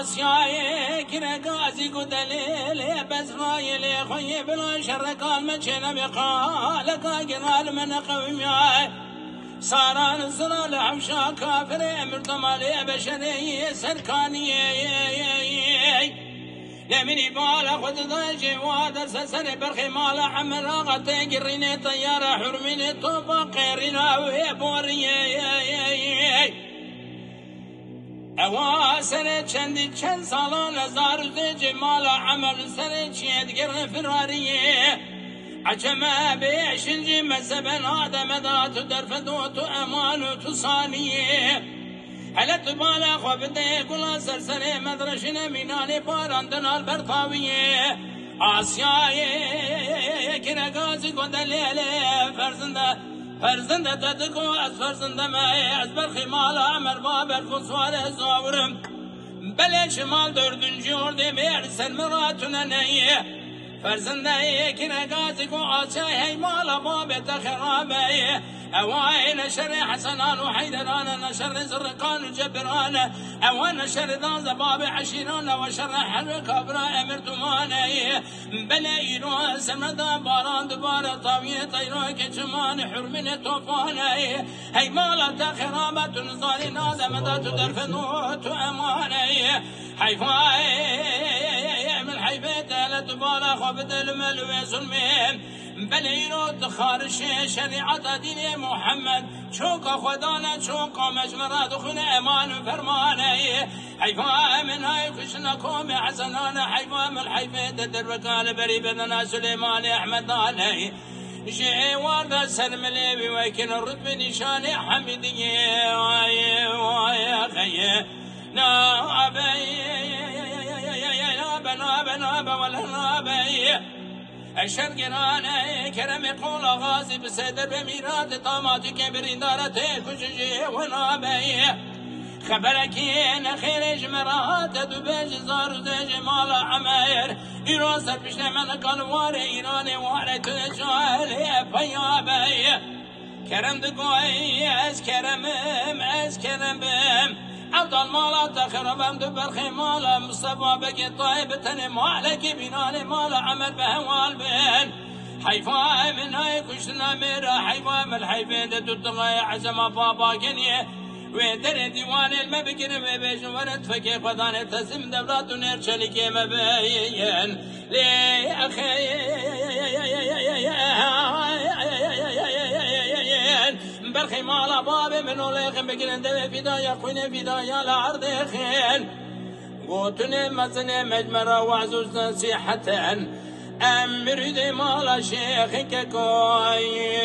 آسیای کره گازی گدلیل بزرایل خوی بلا شرکان مچنه بقال کاگرال من قویای ساران زلال حوشا کافر مرتمالی بشری سرکانی لمني بالا خد ضاجي وادر سسر برخي مالا حمل غطي قريني طيارة حرميني طوبا قيرنا ويبوري اوا سنة چندی چند سالان زار دجي مالا عمل سنة چيد قرن فراري عجمه بيشنجي مزبن آدم داتو درفدوتو امانو تصانيه هلا تبالا خوابده كل سرسنة مدرشنا ميناني باراندن البرطاوية آسياي كنغازي قدليلة فرزنده تدكو از فرزنده ما از برخي مالا عمر بابر كسوال زاورم بله شمال دردنجي ورده بيرسل مراتنا نيه فرزنده كنغازي كو آسياي هي مالا بابت خرابه اوائل نشر حسنان وحيدران نشر زرقان وجبران اوائل نشر ذا باب عشيران وشر حرك ابراء مرتمان بلايرو سمدا باران دبار طاوية طيرو كجمان حرمين توفان هي مالا خرابة نزال نازم دات درفنوت امان حيفاي من حيفيت لتبالا خبت الملوي ظلمين بلیرو تخارش شریعت دین محمد چوک خدانه چوک مجمره دخون امان و فرمانه حیفا من های کشنا کوم حسنانه حیفا من حیفه در وکال بری بدنا سلیمان احمد آنه جي وارد سلم لي ويكن الرتب نشان حمدي واي خي نابي نابا ولا نابي الشرق رانا كرم قول غازي بسدر بميرات طامات كبرين دارته كشجي ونابي خبرك ان خير جمرات دبج زار جمال عمير ايران سربش من قنوار ايران واره تجاهل فيابي كرم دقوي از كرمم عبد المال تخربم دبرخي مالا مصطفى بقي طيب تني مالك بناني مالا عمل بهوال بين حيفا من هاي كشنا ميرا حيفا من حيفين تتغي عزم بابا كنيه ويدر ديوان المبكر مبيش ورد فكي خدان تزم دبرات نرشلك مبين لي أخي برخي مالا بابي منو ليخن بكرن دوي فدايا خوين فدايا لعرض خين قوتني مزني مجمرة وعزوز نصيحة أمر دي مالا شيخك كوي